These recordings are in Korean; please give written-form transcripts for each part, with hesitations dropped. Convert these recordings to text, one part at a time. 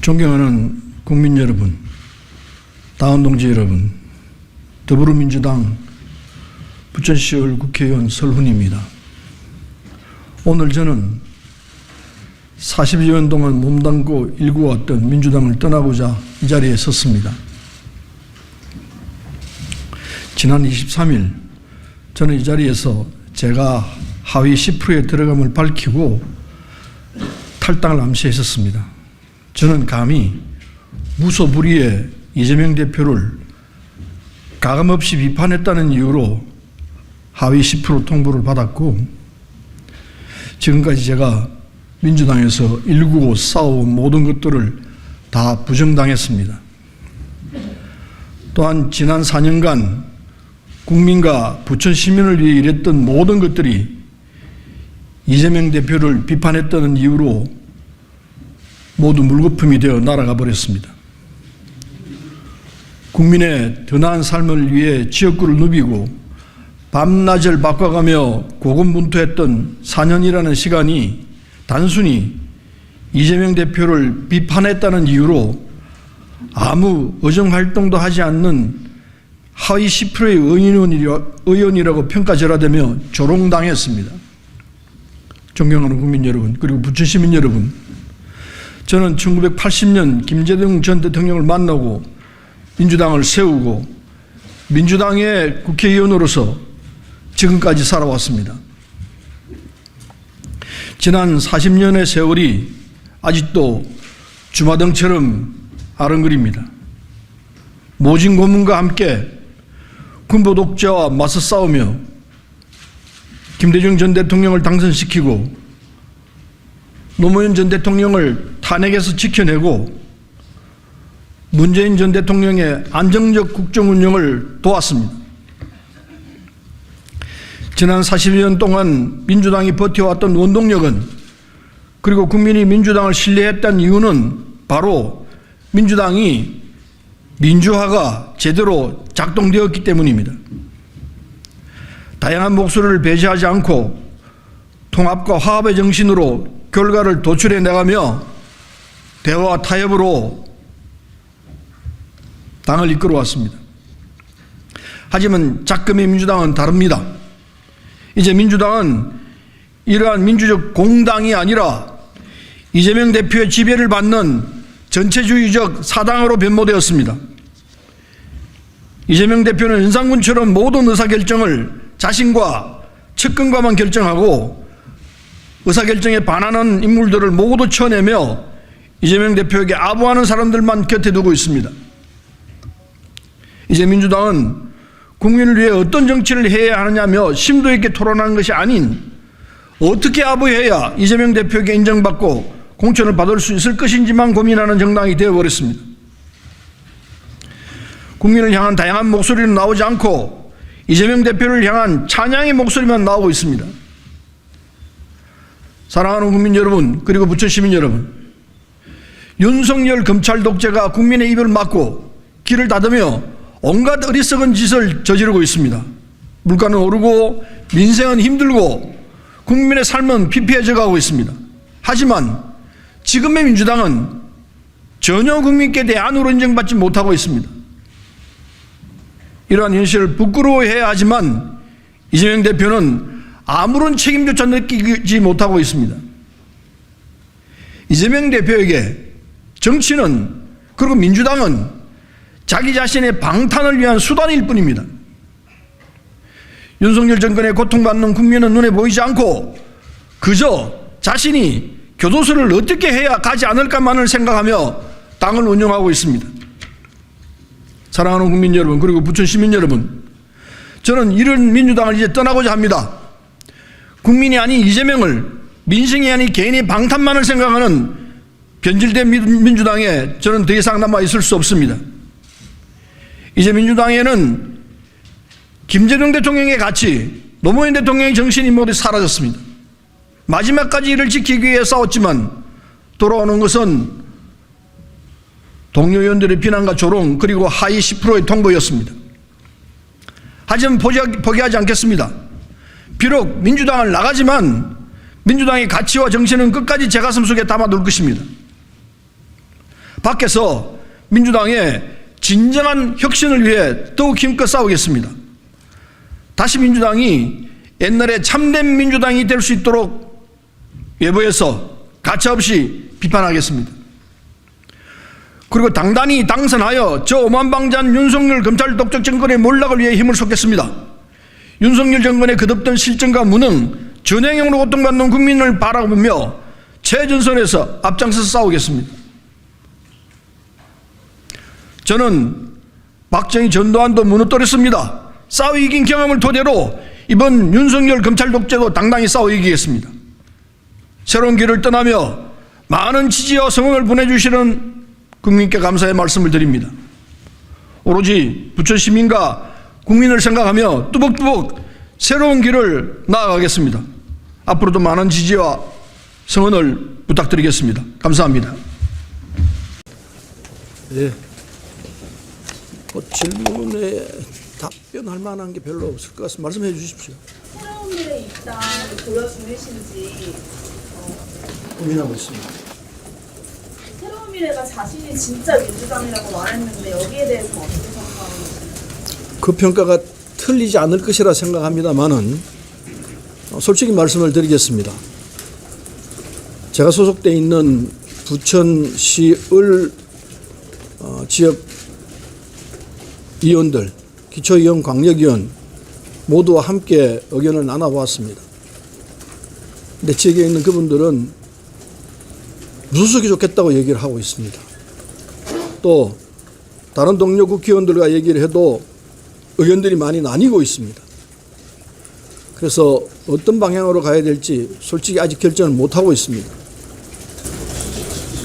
존경하는 국민 여러분, 당원 동지 여러분, 더불어민주당 부천시의회 국회의원 설훈입니다. 오늘 저는 40여 년 동안 몸담고 일구어왔던 민주당을 떠나고자 이 자리에 섰습니다. 지난 23일 저는 이 자리에서 제가 하위 10%에 들어감을 밝히고 탈당을 암시했었습니다. 저는 감히 무소불위에 이재명 대표를 가감없이 비판했다는 이유로 하위 10% 통보를 받았고, 지금까지 제가 민주당에서 일구고 싸워온 모든 것들을 다 부정당했습니다. 또한 지난 4년간 국민과 부천 시민을 위해 일했던 모든 것들이 이재명 대표를 비판했다는 이유로 모두 물거품이 되어 날아가 버렸습니다. 국민의 더 나은 삶을 위해 지역구를 누비고 밤낮을 바꿔가며 고군분투했던 4년이라는 시간이 단순히 이재명 대표를 비판했다는 이유로 아무 의정활동도 하지 않는 하위 10%의 의원이라고 평가절하되며 조롱당했습니다. 존경하는 국민 여러분, 그리고 부천 시민 여러분, 저는 1980년 김대중 전 대통령을 만나고 민주당을 세우고 민주당의 국회의원으로서 지금까지 살아왔습니다. 지난 40년의 세월이 아직도 주마등처럼 아른거립니다. 모진 고문과 함께 군부 독재와 맞서 싸우며 김대중 전 대통령을 당선시키고 노무현 전 대통령을 탄핵에서 지켜내고 문재인 전 대통령의 안정적 국정 운영을 도왔습니다. 지난 40년 동안 민주당이 버텨왔던 원동력은, 그리고 국민이 민주당을 신뢰했던 이유는 바로 민주당이 민주화가 제대로 작동되었기 때문입니다. 다양한 목소리를 배제하지 않고 통합과 화합의 정신으로 결과를 도출해 나가며 대화와 타협으로 당을 이끌어왔습니다. 하지만 작금의 민주당은 다릅니다. 이제 민주당은 이러한 민주적 공당이 아니라 이재명 대표의 지배를 받는 전체주의적 사당으로 변모되었습니다. 이재명 대표는 윤상군처럼 모든 의사결정을 자신과 측근과만 결정하고 의사결정에 반하는 인물들을 모두 쳐내며 이재명 대표에게 아부하는 사람들만 곁에 두고 있습니다. 이제 민주당은 국민을 위해 어떤 정치를 해야 하느냐며 심도 있게 토론하는 것이 아닌 어떻게 아부해야 이재명 대표에게 인정받고 공천을 받을 수 있을 것인지만 고민하는 정당이 되어버렸습니다. 국민을 향한 다양한 목소리는 나오지 않고 이재명 대표를 향한 찬양의 목소리만 나오고 있습니다. 사랑하는 국민 여러분, 그리고 부천 시민 여러분, 윤석열 검찰 독재가 국민의 입을 막고 길을 닫으며 온갖 어리석은 짓을 저지르고 있습니다. 물가는 오르고 민생은 힘들고 국민의 삶은 피폐해져 가고 있습니다. 하지만 지금의 민주당은 전혀 국민께 대안으로 인정받지 못하고 있습니다. 이러한 현실을 부끄러워해야 하지만 이재명 대표는 아무런 책임조차 느끼지 못하고 있습니다. 이재명 대표에게 정치는, 그리고 민주당은 자기 자신의 방탄을 위한 수단일 뿐입니다. 윤석열 정권에 고통받는 국민은 눈에 보이지 않고 그저 자신이 교도소를 어떻게 해야 가지 않을까만을 생각하며 당을 운영하고 있습니다. 사랑하는 국민 여러분, 그리고 부천 시민 여러분, 저는 이런 민주당을 이제 떠나고자 합니다. 국민이 아닌 이재명을, 민생이 아닌 개인의 방탄만을 생각하는 변질된 민주당에 저는 더 이상 남아 있을 수 없습니다. 이제 민주당에는 김대중 대통령의 가치, 노무현 대통령의 정신이 모두 사라졌습니다. 마지막까지 이를 지키기 위해 싸웠지만 돌아오는 것은 동료 의원들의 비난과 조롱, 그리고 하위 10%의 통보였습니다. 하지만 포기하지 않겠습니다. 비록 민주당을 나가지만 민주당의 가치와 정신은 끝까지 제 가슴속에 담아둘 것입니다. 밖에서 민주당의 진정한 혁신을 위해 더욱 힘껏 싸우겠습니다. 다시 민주당이 옛날에 참된 민주당이 될 수 있도록 외부에서 가차없이 비판하겠습니다. 그리고 당단히 당선하여 저 오만방자한 윤석열 검찰 독재 정권의 몰락을 위해 힘을 쏟겠습니다. 윤석열 정권의 끝없던 실정과 무능, 전횡형으로 고통받는 국민을 바라보며 최전선에서 앞장서서 싸우겠습니다. 저는 박정희 전두환도 무너뜨렸습니다. 싸워 이긴 경험을 토대로 이번 윤석열 검찰 독재도 당당히 싸워 이기겠습니다. 새로운 길을 떠나며 많은 지지와 성원을 보내주시는 국민께 감사의 말씀을 드립니다. 오로지 부천 시민과 국민을 생각하며 뚜벅뚜벅 새로운 길을 나아가겠습니다. 앞으로도 많은 지지와 성원을 부탁드리겠습니다. 감사합니다. 예. 질문에 답변할 만한 게 별로 없을 것 같습니다. 말씀해 주십시오. 새로운 미래 입장 보여주시는지 고민하고 있습니다. 새로운 미래가 자신이 진짜 민주당이라고 말했는데 여기에 대해서 어떻게 생각하는지. 그 평가가 틀리지 않을 것이라 생각합니다만은 솔직히 말씀을 드리겠습니다. 제가 소속돼 있는 부천시을 지역 의원들, 기초의원, 광역의원 모두와 함께 의견을 나눠보았습니다. 근데 지역에 있는 그분들은 무소속이 좋겠다고 얘기를 하고 있습니다. 또 다른 동료 국회의원들과 얘기를 해도 의견들이 많이 나뉘고 있습니다. 그래서 어떤 방향으로 가야 될지 솔직히 아직 결정을 못하고 있습니다.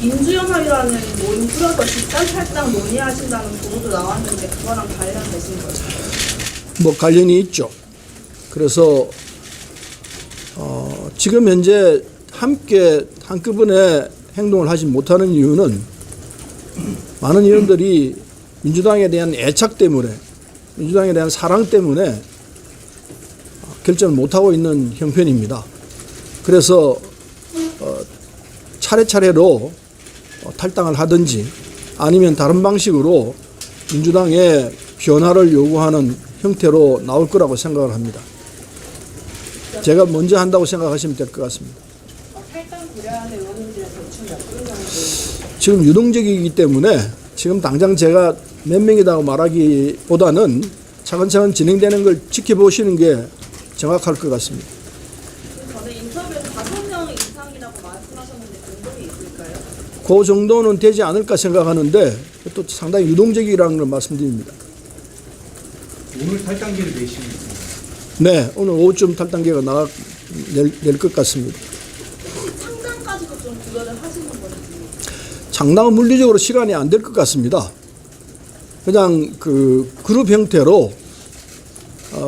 민주연합이라는 모임 꾸려서 집단 탈당 논의하신다는 보도도 나왔는데 그거랑 관련되신 거죠? 뭐 관련이 있죠. 그래서 지금 현재 함께 한꺼번에 행동을 하지 못하는 이유는 많은 의원들이 민주당에 대한 애착 때문에, 민주당에 대한 사랑 때문에 결정을 못하고 있는 형편입니다. 그래서 차례차례로 탈당을 하든지 아니면 다른 방식으로 민주당의 변화를 요구하는 형태로 나올 거라고 생각을 합니다. 제가 먼저 한다고 생각하시면 될 것 같습니다. 탈당 고려하는 의원님들은 대충 몇 분 정도? 지금 유동적이기 때문에 지금 당장 제가 몇 명이라고 말하기보다는 차근차근 진행되는 걸 지켜보시는 게 정확할 것 같습니다. 저는 인터뷰에서 5명 이상이라고 말씀하셨는데 근거이 있을까요? 그 정도는 되지 않을까 생각하는데 또 상당히 유동적이라는 걸 말씀드립니다. 오늘 탈당기를 내시면 네, 오늘 오후쯤 탈당계가 낼 것 같습니다. 창당까지도 좀 고려를 하시는 건지. 장당은 물리적으로 시간이 안 될 것 같습니다. 그냥 그 그룹 형태로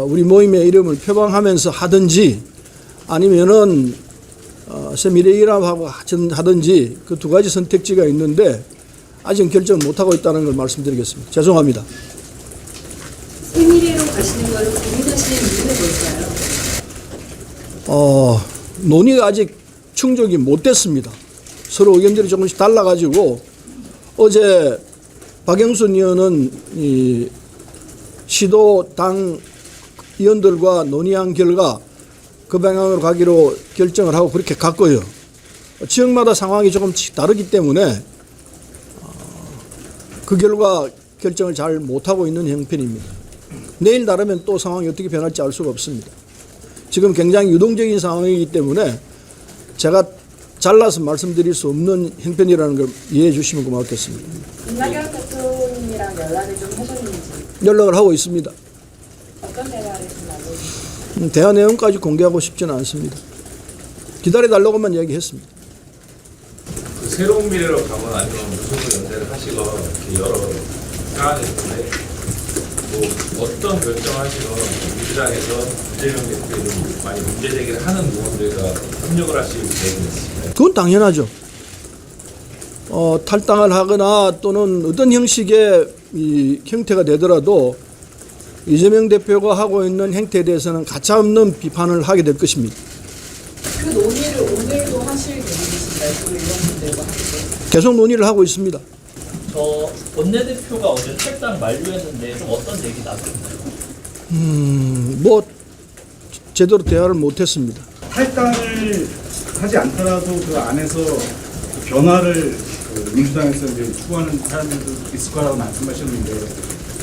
우리 모임의 이름을 표방하면서 하든지 아니면은 새미래연합하고 하든지 그 두 가지 선택지가 있는데 아직 결정 못하고 있다는 걸 말씀드리겠습니다. 죄송합니다. 새미래로 가시는 걸 고민하시는 이유는 뭘까요? 논의가 아직 충족이 못 됐습니다. 서로 의견들이 조금씩 달라가지고 어제 박영순 의원은 이 시도 당 의원들과 논의한 결과 그 방향으로 가기로 결정을 하고 그렇게 갔고요. 지역마다 상황이 조금씩 다르기 때문에 그 결과 결정을 잘 못하고 있는 형편입니다. 내일 다르면 또 상황이 어떻게 변할지 알 수가 없습니다. 지금 굉장히 유동적인 상황이기 때문에 제가 잘라서 말씀드릴 수 없는 형편이라는 걸 이해해 주시면 고맙겠습니다. 김낙연 대표님이랑 연락을 좀 하셨는지. 연락을 하고 있습니다. 어떤 대화를 했나요? 대화 내용까지 공개하고 싶지는 않습니다. 기다려달라고만 얘기했습니다. 그 새로운 미래로 가거나 아니면 무슨 연대를 하시거나 이렇게 여러 상황이 있는데 뭐 어떤 결정하시거나 민주당에서 이재명 대표님 많이 문제 제기를 하는 부분들과 협력을 하실 계획은 있으신가요? 그건 당연하죠. 탈당을 하거나 또는 어떤 형식의 이 형태가 되더라도 이재명 대표가 하고 있는 행태에 대해서는 가차없는 비판을 하게 될 것입니다. 그 논의를 오늘도 하실 계획이신가요? 그 의원님들과 함께? 계속 논의를 하고 있습니다. 저 원내대표가 어제 탈당 만료했는데 좀 어떤 얘기 나눴나요? 뭐 제대로 대화를 못했습니다. 탈당을 하지 않더라도 그 안에서 변화를 민주당에서 이제 추구하는 사람들도 있을 거라고 말씀하셨는데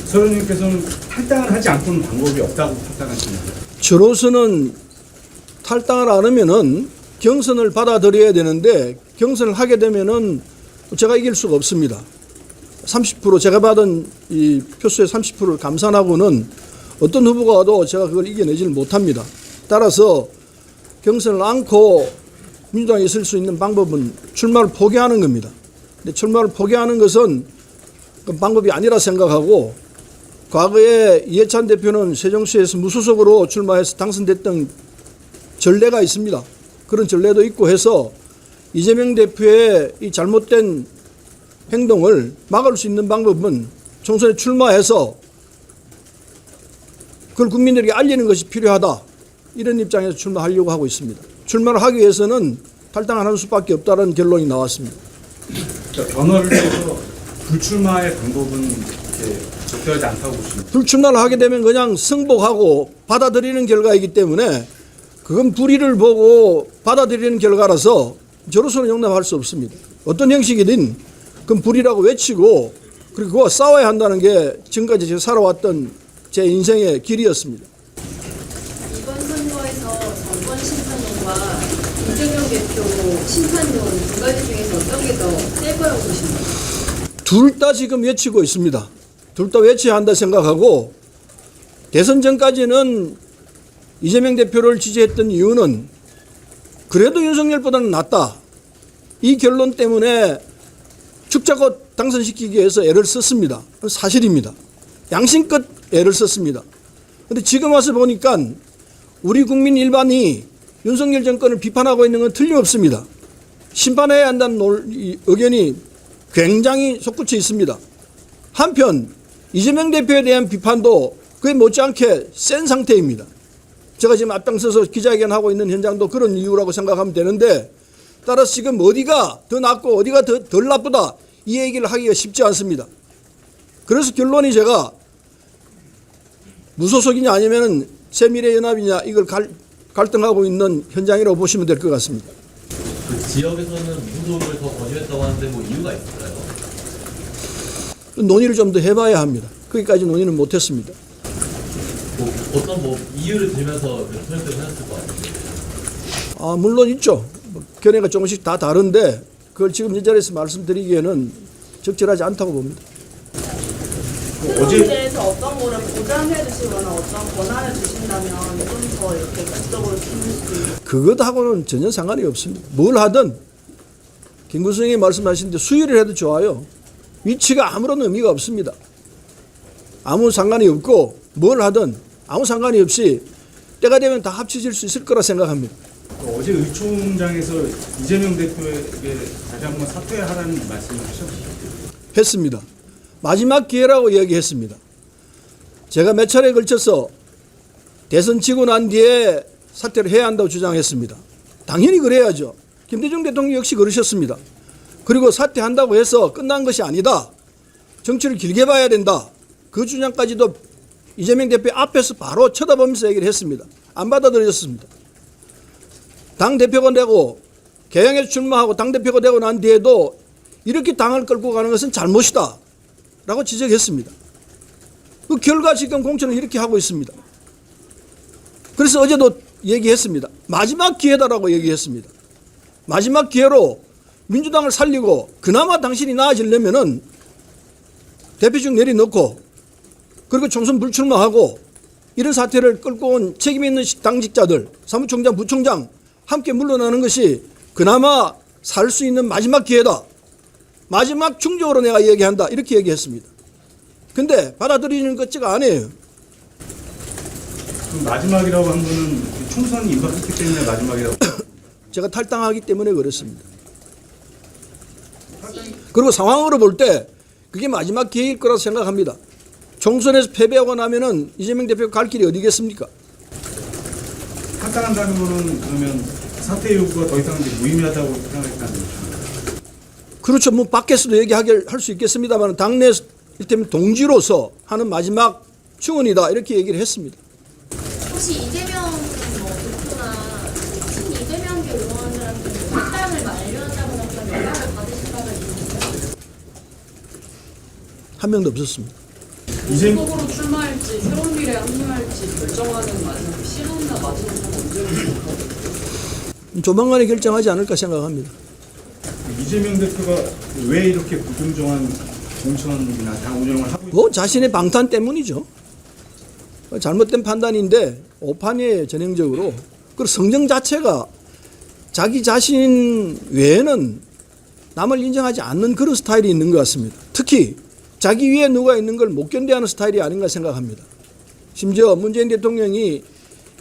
서 의원님께서는 탈당을 하지 않고는 방법이 없다고 판단하십니까? 저로서는 탈당을 안 하면은 경선을 받아들여야 되는데 경선을 하게 되면은 제가 이길 수가 없습니다. 30% 제가 받은 이 표수의 30%를 감산하고는 어떤 후보가 와도 제가 그걸 이겨내지를 못합니다. 따라서 경선을 않고 민주당이 있을 수 있는 방법은 출마를 포기하는 겁니다. 근데 출마를 포기하는 것은 그 방법이 아니라 생각하고 과거에 이해찬 대표는 세종시에서 무소속으로 출마해서 당선됐던 전례가 있습니다. 그런 전례도 있고 해서 이재명 대표의 이 잘못된 행동을 막을 수 있는 방법은 총선에 출마해서 그걸 국민들에게 알리는 것이 필요하다. 이런 입장에서 출마하려고 하고 있습니다. 출마를 하기 위해서는 탈당하는 수밖에 없다는 결론이 나왔습니다. 그러니까 변화를 위해서 불출마의 방법은 이제 적절하지 않다고 보십니다. 불출마를 하게 되면 그냥 승복하고 받아들이는 결과이기 때문에 그건 불의를 보고 받아들이는 결과라서 저로서는 용납할 수 없습니다. 어떤 형식이든 그건 불의라고 외치고 그리고 그와 싸워야 한다는 게 지금까지 제가 살아왔던 제 인생의 길이었습니다. 이번 선거에서 정권 심판론과 이재명 대표 심판론 두 가지 중에서 어떤 게 더 셀 거라고 보십니까? 둘 다 지금 외치고 있습니다. 둘 다 외쳐야 한다 생각하고 대선 전까지는 이재명 대표를 지지했던 이유는 그래도 윤석열보다는 낫다. 이 결론 때문에 죽자고 당선시키기 위해서 애를 썼습니다. 그건 사실입니다. 양심껏 애를 썼습니다. 그런데 지금 와서 보니까 우리 국민 일반이 윤석열 정권을 비판하고 있는 건 틀림없습니다. 심판해야 한다는 의견이 굉장히 솟구쳐 있습니다. 한편 이재명 대표에 대한 비판도 그에 못지않게 센 상태입니다. 제가 지금 앞장서서 기자회견하고 있는 현장도 그런 이유라고 생각하면 되는데 따라서 지금 어디가 더 낫고 어디가 덜 나쁘다 이 얘기를 하기가 쉽지 않습니다. 그래서 결론이 제가 무소속이냐 아니면 새미래연합이냐 이걸 갈등하고 있는 현장이라고 보시면 될 것 같습니다. 그 지역에서는 무소속을 더 권유했다고 하는데 뭐 이유가 있을까요? 논의를 좀 더 해봐야 합니다. 거기까지 논의는 못했습니다. 뭐 어떤 뭐 이유를 들면서 설득을 하셨을 것 같아요. 물론 있죠. 견해가 조금씩 다 다른데 그걸 지금 이 자리에서 말씀드리기에는 적절하지 않다고 봅니다. 새로운 대해서 어떤 거를 보장해 주시거나 어떤 권한을 주신다면 좀 더 이렇게 적극적으로 키울 수 있는. 그것하고는 전혀 상관이 없습니다. 뭘 하든 김구성이 말씀하시는데 수위를 해도 좋아요. 위치가 아무런 의미가 없습니다. 아무 상관이 없고 뭘 하든 아무 상관이 없이 때가 되면 다 합쳐질 수 있을 거라 생각합니다. 어제 의총장에서 이재명 대표에게 다시 한번 사퇴하라는 말씀을 하셨습니다. 했습니다. 마지막 기회라고 이야기했습니다. 제가 몇 차례에 걸쳐서 대선 치고 난 뒤에 사퇴를 해야 한다고 주장했습니다. 당연히 그래야죠. 김대중 대통령 역시 그러셨습니다. 그리고 사퇴한다고 해서 끝난 것이 아니다. 정치를 길게 봐야 된다. 그 주장까지도 이재명 대표 앞에서 바로 쳐다보면서 얘기를 했습니다. 안 받아들였습니다. 당대표가 되고 개항에서 출마하고 당대표가 되고 난 뒤에도 이렇게 당을 끌고 가는 것은 잘못이다 라고 지적했습니다. 그 결과 지금 공천을 이렇게 하고 있습니다. 그래서 어제도 얘기했습니다. 마지막 기회다라고 얘기했습니다. 마지막 기회로 민주당을 살리고 그나마 당신이 나아지려면은 대표직 내려놓고 그리고 총선 불출마하고 이런 사태를 끌고 온 책임 있는 당직자들, 사무총장, 부총장 함께 물러나는 것이 그나마 살 수 있는 마지막 기회다. 마지막 충적으로 내가 얘기한다. 이렇게 얘기했습니다. 근데 받아들이는 것지가 아니에요. 그럼 마지막이라고 한 거는 총선이 임박했기 때문에 마지막이라고. 제가 탈당하기 때문에 그렇습니다. 그리고 상황으로 볼 때 그게 마지막 기회일 거라고 생각합니다. 총선에서 패배하고 나면은 이재명 대표가 갈 길이 어디겠습니까? 탈당한다는 거는 그러면 사퇴 요구가 더 이상 이제 무의미하다고 생각했다는 것입니다. 그렇죠. 뭐 밖에서도 얘기할 수 있겠습니다만 당내 이를테면 동지로서 하는 마지막 충언이다 이렇게 얘기를 했습니다. 혹시 이재명 대표나 친 이재명계 의원들한테 탈당을 만류한다거나 그런 연락을 받으신 바가 있으세요? 한 명도 없었습니다. 무소속으로 출마할지 새로운 미래에 합류할지 결정하는 마지막 시간이나 마지막은 언제입니까? 조만간에 결정하지 않을까 생각합니다. 이재명 대표가 왜 이렇게 불공정한 공천이나 당 운영을 하고 뭐 자신의 방탄 때문이죠. 잘못된 판단인데 오판이에요 전형적으로. 그리고 성정 자체가 자기 자신 외에는 남을 인정하지 않는 그런 스타일이 있는 것 같습니다. 특히 자기 위에 누가 있는 걸 못 견뎌하는 스타일이 아닌가 생각합니다. 심지어 문재인 대통령이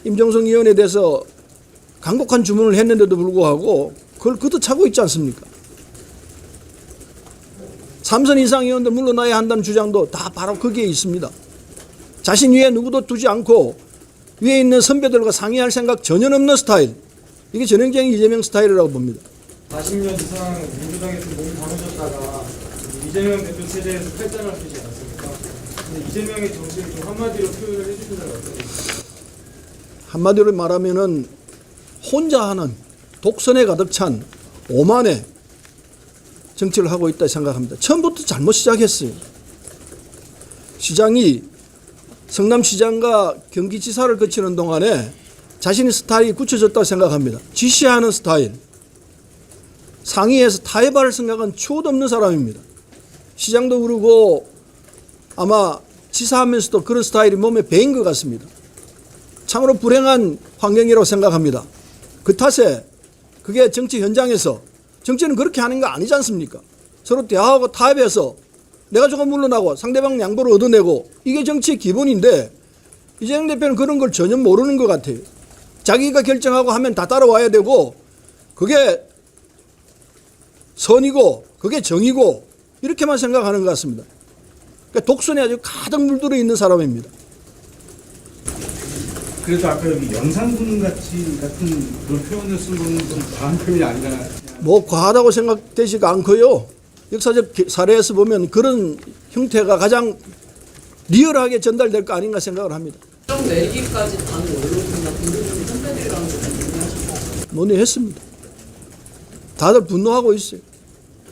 임종석 의원에 대해서 간곡한 주문을 했는데도 불구하고 그걸 걷어차고 있지 않습니까? 3선 이상 의원들 물러나야 한다는 주장도 다 바로 거기에 있습니다. 자신 위에 누구도 두지 않고 위에 있는 선배들과 상의할 생각 전혀 없는 스타일. 이게 전형적인 이재명 스타일이라고 봅니다. 40년 이상 민주당에서 몸이 담으셨다가 이재명 대표 체제에서 탈당을 하시지 않았습니까? 근데 이재명의 정치를 좀 한마디로 표현을 해주신다면 어떠세요? 한마디로 말하면은 혼자 하는 독선에 가득 찬 오만의 정치를 하고 있다 생각합니다. 처음부터 잘못 시작했어요. 시장이 성남시장과 경기지사를 거치는 동안에 자신의 스타일이 굳혀졌다고 생각합니다. 지시하는 스타일. 상위에서 타협할 생각은 추호도 없는 사람입니다. 시장도 그러고 아마 지사하면서도 그런 스타일이 몸에 배인 것 같습니다. 참으로 불행한 환경이라고 생각합니다. 그 탓에 그게 정치 현장에서 정치는 그렇게 하는 거 아니지 않습니까? 서로 대화하고 타협해서 내가 조금 물러나고 상대방 양보를 얻어내고 이게 정치의 기본인데 이재명 대표는 그런 걸 전혀 모르는 것 같아요. 자기가 결정하고 하면 다 따라와야 되고 그게 선이고 그게 정이고 이렇게만 생각하는 것 같습니다. 그러니까 독선에 아주 가득 물들어 있는 사람입니다. 그래도 아까 여기 연산군 같은 그런 표현을 쓴 거는 좀 과한 표현이 아니라 뭐 과하다고 생각되지가 않고요. 역사적 사례에서 보면 그런 형태가 가장 리얼하게 전달될 거 아닌가 생각을 합니다. 정 내리기까지 당 원로들이나 공동적인 선배들이라는 걸 논의하셨고 논의했습니다. 다들 분노하고 있어요.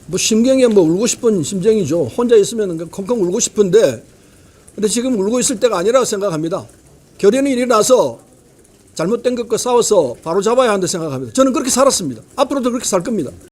뭐 심경에 뭐 울고 싶은 심정이죠. 혼자 있으면 콩콩 울고 싶은데 근데 지금 울고 있을 때가 아니라고 생각합니다. 결연히 일어나서 잘못된 것과 싸워서 바로 잡아야 한다고 생각합니다. 저는 그렇게 살았습니다. 앞으로도 그렇게 살 겁니다.